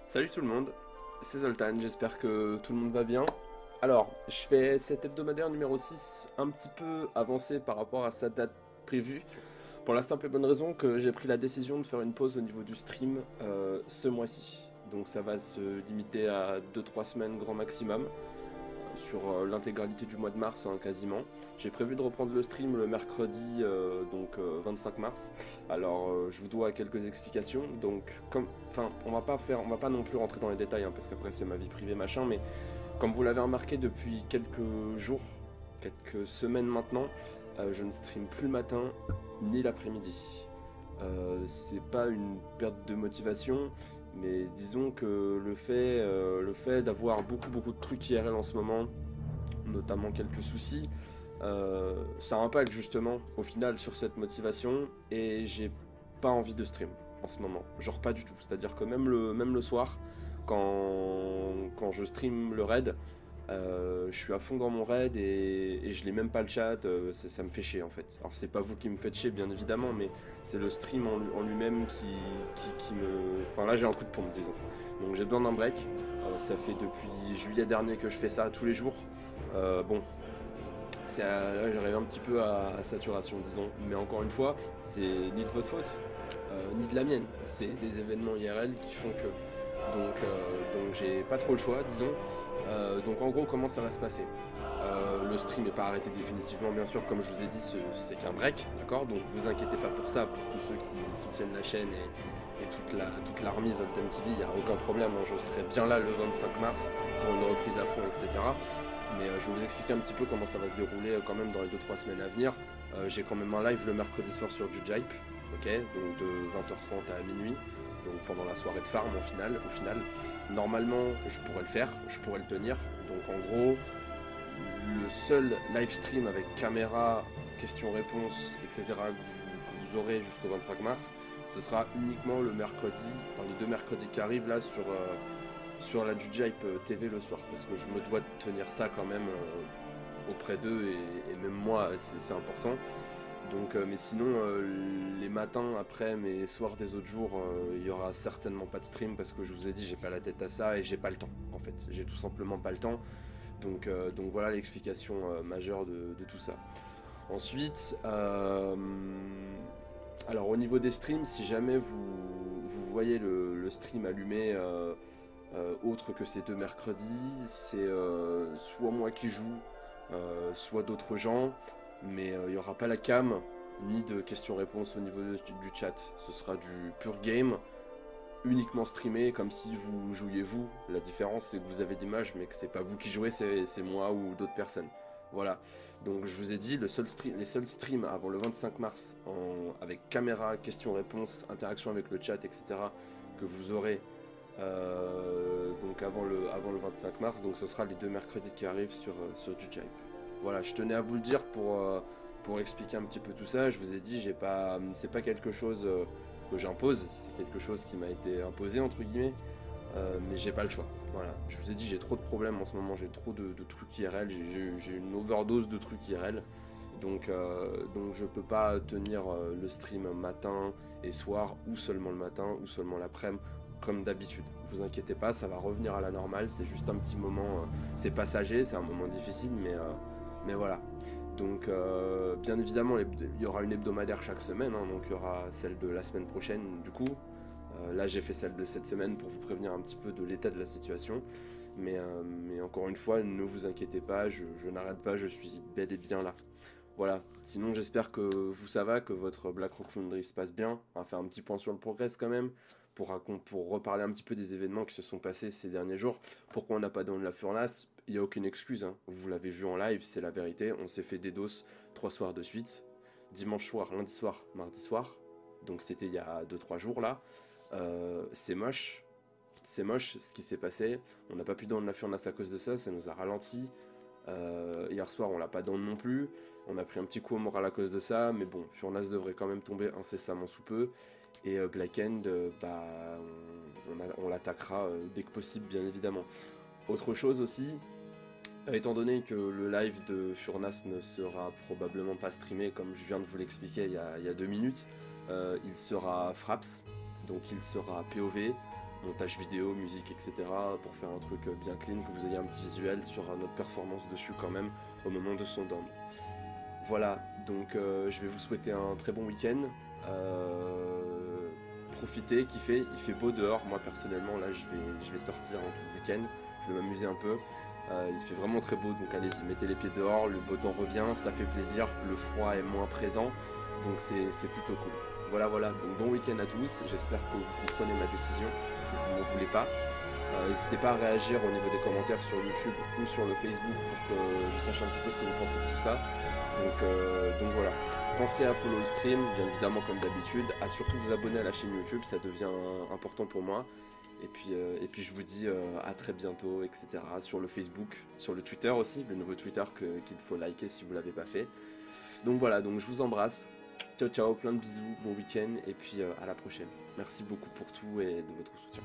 Salut tout le monde, c'est Zoltan, j'espère que tout le monde va bien. Alors, je fais cet hebdomadaire numéro 6 un petit peu avancé par rapport à sa date prévue, pour la simple et bonne raison que j'ai pris la décision de faire une pause au niveau du stream ce mois-ci. Donc ça va se limiter à 2-3 semaines grand maximum, sur l'intégralité du mois de mars hein, quasiment. J'ai prévu de reprendre le stream le mercredi 25 mars. Alors je vous dois quelques explications. Donc enfin on va pas non plus rentrer dans les détails hein, parce qu'après c'est ma vie privée machin. Mais comme vous l'avez remarqué depuis quelques jours, quelques semaines maintenant, je ne stream plus le matin ni l'après-midi. C'est pas une perte de motivation, mais disons que le fait d'avoir beaucoup de trucs IRL en ce moment, notamment quelques soucis, ça impacte justement au final sur cette motivation et j'ai pas envie de stream en ce moment, genre pas du tout. C'est-à-dire que même le soir, quand je stream le raid, je suis à fond dans mon raid et je l'ai même pas le chat, ça me fait chier en fait. Alors c'est pas vous qui me faites chier bien évidemment, mais c'est le stream en lui-même qui me... Enfin là j'ai un coup de pompe disons. Donc j'ai besoin d'un break, ça fait depuis juillet dernier que je fais ça tous les jours. Bon, là j'arrive un petit peu à saturation disons, mais encore une fois, c'est ni de votre faute, ni de la mienne. C'est des événements IRL qui font que. Donc j'ai pas trop le choix, disons. Donc en gros, comment ça va se passer? Le stream n'est pas arrêté définitivement, bien sûr, comme je vous ai dit, c'est qu'un break, d'accord? Donc vous inquiétez pas pour ça, pour tous ceux qui soutiennent la chaîne et toute la remise Olten TV, il n'y a aucun problème, hein, je serai bien là le 25 mars pour une reprise à fond, etc. Mais je vais vous expliquer un petit peu comment ça va se dérouler quand même dans les 2-3 semaines à venir. J'ai quand même un live le mercredi soir sur du Jipe, ok? Donc de 20h30 à minuit, donc pendant la soirée de farm au final. Normalement, je pourrais le faire, je pourrais le tenir. Donc en gros, le seul live stream avec caméra, questions-réponses, etc. Que vous aurez jusqu'au 25 mars, ce sera uniquement le mercredi, enfin les 2 mercredis qui arrivent là sur la Jujipe TV le soir, parce que je me dois de tenir ça quand même auprès d'eux et même moi, c'est important. Donc, mais sinon, les matins après mes soirs des autres jours, il y aura certainement pas de stream parce que je vous ai dit, j'ai pas la tête à ça et j'ai pas le temps. En fait, j'ai tout simplement pas le temps. Donc voilà l'explication majeure de tout ça. Ensuite, alors au niveau des streams, si jamais vous voyez le stream allumé autre que ces 2 mercredis, c'est soit moi qui joue, soit d'autres gens, mais il n'y aura pas la cam ni de questions-réponses au niveau du chat. Ce sera du pur game, uniquement streamé, comme si vous jouiez vous. La différence c'est que vous avez l'image, mais que c'est pas vous qui jouez, c'est moi ou d'autres personnes. Voilà, donc je vous ai dit, les seuls streams avant le 25 mars avec caméra, questions-réponses, interaction avec le chat, etc. que vous aurez donc avant le 25 mars, donc ce sera les 2 mercredis qui arrivent sur du Jipe. Voilà, je tenais à vous le dire pour expliquer un petit peu tout ça. Je vous ai dit, c'est pas quelque chose que j'impose, c'est quelque chose qui m'a été imposé entre guillemets, mais j'ai pas le choix. Voilà, je vous ai dit, j'ai trop de problèmes en ce moment, j'ai trop de trucs IRL, j'ai une overdose de trucs IRL. Donc je peux pas tenir le stream matin et soir, ou seulement le matin, ou seulement l'après-midi, comme d'habitude. Vous inquiétez pas, ça va revenir à la normale, c'est juste un petit moment, c'est passager, c'est un moment difficile, mais voilà. Donc bien évidemment, il y aura une hebdomadaire chaque semaine, hein, donc il y aura celle de la semaine prochaine du coup. Là j'ai fait celle de cette semaine pour vous prévenir un petit peu de l'état de la situation. Mais encore une fois, ne vous inquiétez pas, je n'arrête pas, je suis bel et bien là. Voilà, sinon j'espère que vous ça va, que votre Black Rock Foundry se passe bien. On va faire un petit point sur le progress quand même, pour reparler un petit peu des événements qui se sont passés ces derniers jours. Pourquoi on n'a pas donné la furnace? Il n'y a aucune excuse, hein. Vous l'avez vu en live, c'est la vérité. On s'est fait des doses 3 soirs de suite. Dimanche soir, lundi soir, mardi soir. Donc c'était il y a 2-3 jours là. C'est moche ce qui s'est passé. On n'a pas pu donner la furnace à cause de ça, ça nous a ralenti. Hier soir, on l'a pas donné non plus. On a pris un petit coup au moral à cause de ça, mais bon, Furnace devrait quand même tomber incessamment sous peu. Et Black End, bah, on l'attaquera dès que possible, bien évidemment. Autre chose aussi, étant donné que le live de Furnace ne sera probablement pas streamé, comme je viens de vous l'expliquer il y a 2 minutes, il sera Fraps, donc il sera POV. montage vidéo, musique, etc. pour faire un truc bien clean, que vous ayez un petit visuel sur notre performance dessus quand même au moment de son down. Voilà, donc je vais vous souhaiter un très bon week-end. Profitez, kiffez, il fait beau dehors. Moi personnellement, là je vais sortir en week-end, je vais m'amuser un peu. Il fait vraiment très beau, donc allez-y, mettez les pieds dehors, le beau temps revient, ça fait plaisir, le froid est moins présent, donc c'est plutôt cool. Voilà, donc bon week-end à tous, j'espère que vous comprenez ma décision, que vous m'en voulez pas. N'hésitez pas à réagir au niveau des commentaires sur YouTube ou sur le Facebook pour que je sache un petit peu ce que vous pensez de tout ça. Donc voilà, pensez à follow le stream, bien évidemment comme d'habitude, à surtout vous abonner à la chaîne YouTube, ça devient important pour moi. Et puis je vous dis à très bientôt, etc. Sur le Facebook, sur le Twitter aussi, le nouveau Twitter qu'il faut liker si vous ne l'avez pas fait. Donc voilà, donc je vous embrasse. Ciao ciao, plein de bisous, bon week-end et puis à la prochaine. Merci beaucoup pour tout et de votre soutien.